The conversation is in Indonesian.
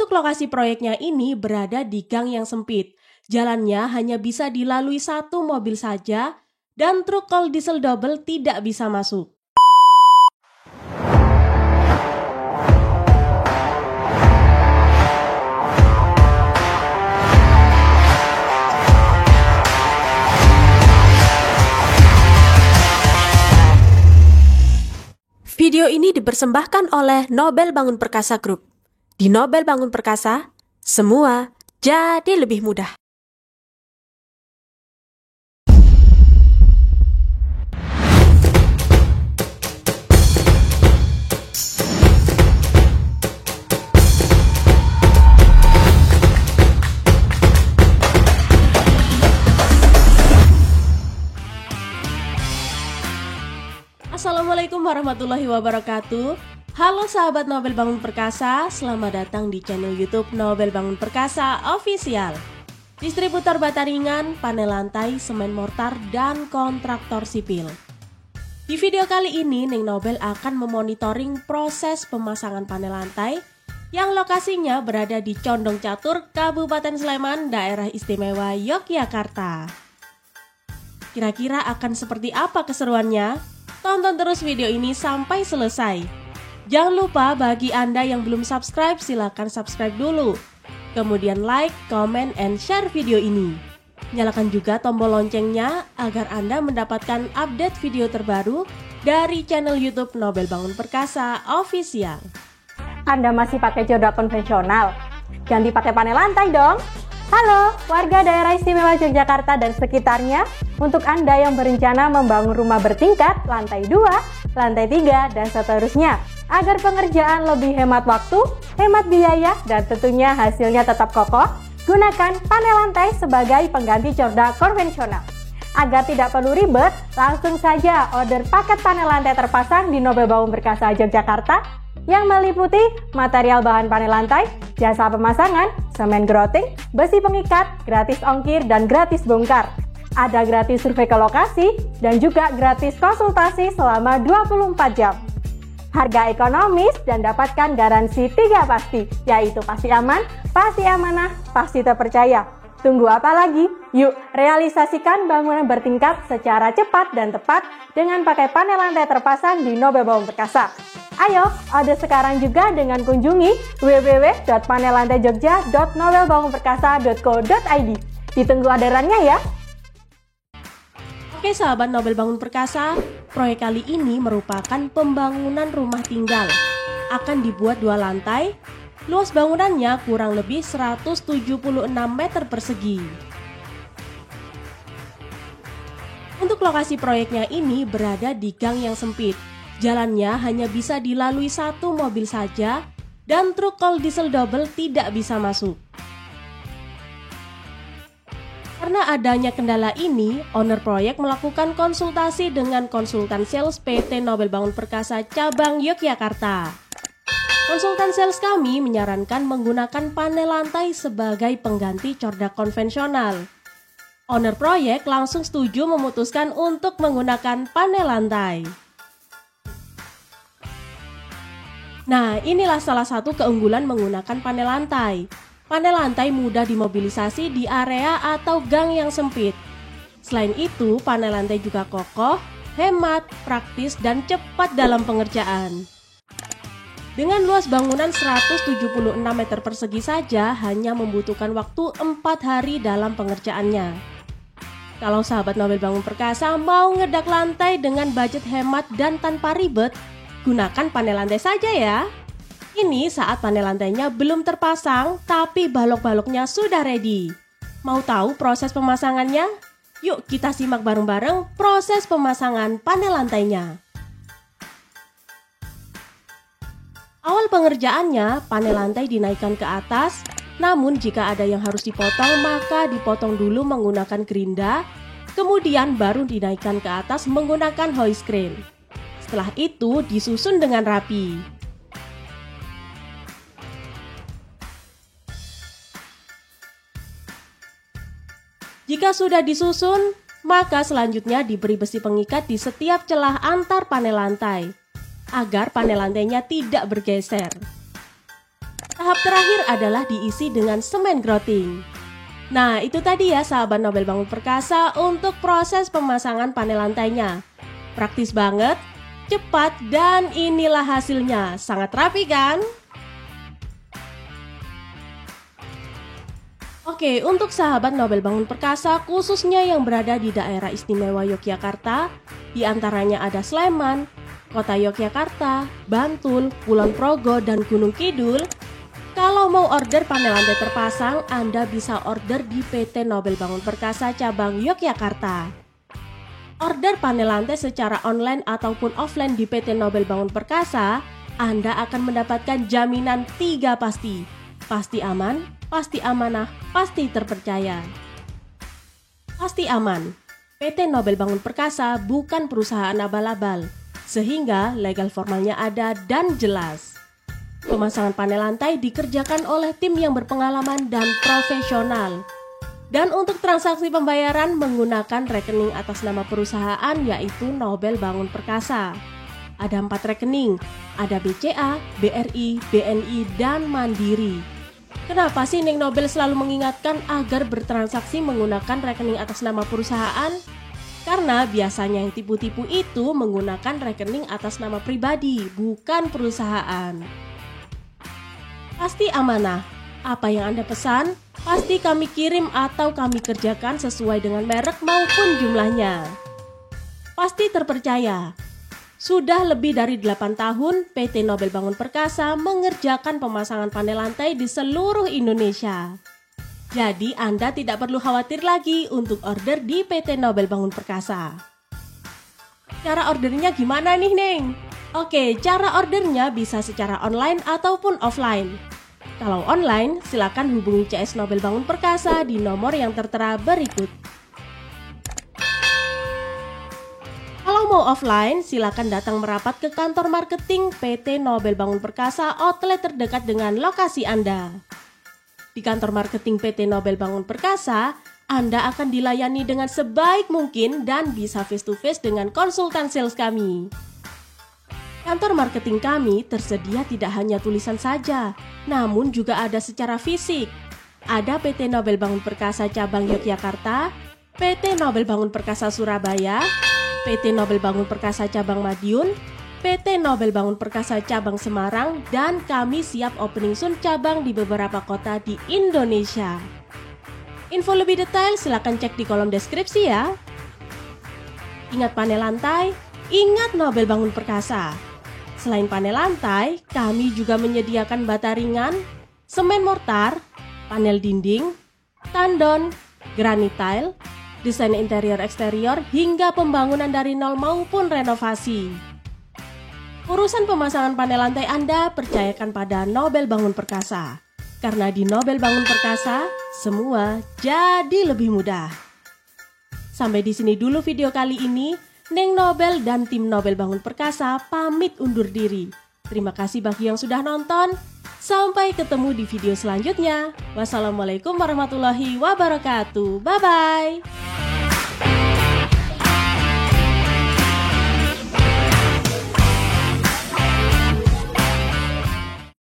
Untuk lokasi proyeknya ini berada di gang yang sempit. Jalannya hanya bisa dilalui satu mobil saja dan truk kol diesel double tidak bisa masuk. Video ini dipersembahkan oleh Nobel Bangun Perkasa Group. Di Nobel Bangun Perkasa, semua jadi lebih mudah. Assalamualaikum warahmatullahi wabarakatuh. Halo sahabat Nobel Bangun Perkasa, selamat datang di channel YouTube Nobel Bangun Perkasa Official. Distributor bata ringan, panel lantai, semen mortar, dan kontraktor sipil. Di video kali ini, Neng Nobel akan memonitoring proses pemasangan panel lantai yang lokasinya berada di Condong Catur, Kabupaten Sleman, Daerah Istimewa Yogyakarta. Kira-kira akan seperti apa keseruannya? Tonton terus video ini sampai selesai. Jangan lupa bagi Anda yang belum subscribe, silakan subscribe dulu. Kemudian like, comment, and share video ini. Nyalakan juga tombol loncengnya agar Anda mendapatkan update video terbaru dari channel YouTube Nobel Bangun Perkasa Official. Anda masih pakai jorda konvensional? Ganti pakai panel lantai dong! Halo, warga daerah istimewa Yogyakarta dan sekitarnya. Untuk Anda yang berencana membangun rumah bertingkat, lantai 2, lantai 3, dan seterusnya. Agar pengerjaan lebih hemat waktu, hemat biaya, dan tentunya hasilnya tetap kokoh, gunakan panel lantai sebagai pengganti jorda konvensional. Agar tidak perlu ribet, langsung saja order paket panel lantai terpasang di Nobel Bangun Perkasa Yogyakarta yang meliputi material bahan panel lantai, jasa pemasangan, semen grouting, besi pengikat, gratis ongkir, dan gratis bongkar. Ada gratis survei ke lokasi, dan juga gratis konsultasi selama 24 jam. Harga ekonomis dan dapatkan garansi 3 pasti, yaitu pasti aman, pasti amanah, pasti terpercaya. Tunggu apa lagi? Yuk, realisasikan bangunan bertingkat secara cepat dan tepat dengan pakai panel lantai terpasang di Nobel Bangun Perkasa. Ayo, order sekarang juga dengan kunjungi www.panellantaijogja.nobelbangunperkasa.co.id. Ditunggu orderannya ya. Oke sahabat Nobel Bangun Perkasa, proyek kali ini merupakan pembangunan rumah tinggal. Akan dibuat 2 lantai, luas bangunannya kurang lebih 176 meter persegi. Untuk lokasi proyeknya ini berada di gang yang sempit. Jalannya hanya bisa dilalui satu mobil saja dan truk kol diesel double tidak bisa masuk. Karena adanya kendala ini, owner proyek melakukan konsultasi dengan konsultan sales PT Nobel Bangun Perkasa Cabang Yogyakarta. Konsultan sales kami menyarankan menggunakan panel lantai sebagai pengganti jorda konvensional. Owner proyek langsung setuju memutuskan untuk menggunakan panel lantai. Nah, inilah salah satu keunggulan menggunakan panel lantai. Panel lantai mudah dimobilisasi di area atau gang yang sempit. Selain itu, panel lantai juga kokoh, hemat, praktis, dan cepat dalam pengerjaan. Dengan luas bangunan 176 meter persegi saja hanya membutuhkan waktu 4 hari dalam pengerjaannya. Kalau sahabat Nobel Bangun Perkasa mau ngedak lantai dengan budget hemat dan tanpa ribet, gunakan panel lantai saja ya. Ini saat panel lantainya belum terpasang, tapi balok-baloknya sudah ready. Mau tahu proses pemasangannya? Yuk kita simak bareng-bareng proses pemasangan panel lantainya. Awal pengerjaannya, panel lantai dinaikkan ke atas. Namun jika ada yang harus dipotong, maka dipotong dulu menggunakan gerinda. Kemudian baru dinaikkan ke atas menggunakan hoist crane. Setelah itu disusun dengan rapi. Jika sudah disusun, maka selanjutnya diberi besi pengikat di setiap celah antar panel lantai, agar panel lantainya tidak bergeser. Tahap terakhir adalah diisi dengan semen grouting. Nah, itu tadi ya sahabat Nobel Bangun Perkasa untuk proses pemasangan panel lantainya. Praktis banget, cepat, dan inilah hasilnya. Sangat rapi kan? Oke, untuk sahabat Nobel Bangun Perkasa khususnya yang berada di daerah istimewa Yogyakarta, di antaranya ada Sleman, Kota Yogyakarta, Bantul, Kulon Progo, dan Gunung Kidul. Kalau mau order panel lantai terpasang, Anda bisa order di PT Nobel Bangun Perkasa cabang Yogyakarta. Order panel lantai secara online ataupun offline di PT Nobel Bangun Perkasa, Anda akan mendapatkan jaminan 3 pasti. Pasti aman, pasti amanah, pasti terpercaya. Pasti aman. PT Nobel Bangun Perkasa bukan perusahaan abal-abal, sehingga legal formalnya ada dan jelas. Pemasangan panel lantai dikerjakan oleh tim yang berpengalaman dan profesional. Dan untuk transaksi pembayaran menggunakan rekening atas nama perusahaan yaitu Nobel Bangun Perkasa. Ada 4 rekening, ada BCA, BRI, BNI, dan Mandiri. Kenapa sih Neng Nobel selalu mengingatkan agar bertransaksi menggunakan rekening atas nama perusahaan? Karena biasanya yang tipu-tipu itu menggunakan rekening atas nama pribadi, bukan perusahaan. Pasti amanah. Apa yang Anda pesan, pasti kami kirim atau kami kerjakan sesuai dengan merek maupun jumlahnya. Pasti terpercaya. Sudah lebih dari 8 tahun, PT Nobel Bangun Perkasa mengerjakan pemasangan panel lantai di seluruh Indonesia. Jadi Anda tidak perlu khawatir lagi untuk order di PT Nobel Bangun Perkasa. Cara ordernya gimana nih, Neng? Oke, cara ordernya bisa secara online ataupun offline. Kalau online, silakan hubungi CS Nobel Bangun Perkasa di nomor yang tertera berikut. Kalau mau offline, silakan datang merapat ke kantor marketing PT Nobel Bangun Perkasa outlet terdekat dengan lokasi Anda. Di kantor marketing PT Nobel Bangun Perkasa, Anda akan dilayani dengan sebaik mungkin dan bisa face to face dengan konsultan sales kami. Kantor marketing kami tersedia tidak hanya tulisan saja, namun juga ada secara fisik. Ada PT Nobel Bangun Perkasa cabang Yogyakarta, PT Nobel Bangun Perkasa Surabaya, PT Nobel Bangun Perkasa cabang Madiun, PT Nobel Bangun Perkasa cabang Semarang, dan kami siap opening soon cabang di beberapa kota di Indonesia. Info lebih detail silakan cek di kolom deskripsi ya. Ingat panel lantai, ingat Nobel Bangun Perkasa. Selain panel lantai, kami juga menyediakan bata ringan, semen mortar, panel dinding, tandon, granit tile, desain interior eksterior, hingga pembangunan dari nol maupun renovasi. Urusan pemasangan panel lantai Anda percayakan pada Nobel Bangun Perkasa. Karena di Nobel Bangun Perkasa, semua jadi lebih mudah. Sampai di sini dulu video kali ini. Neng Nobel dan tim Nobel Bangun Perkasa pamit undur diri. Terima kasih bagi yang sudah nonton. Sampai ketemu di video selanjutnya. Wassalamualaikum warahmatullahi wabarakatuh. Bye-bye.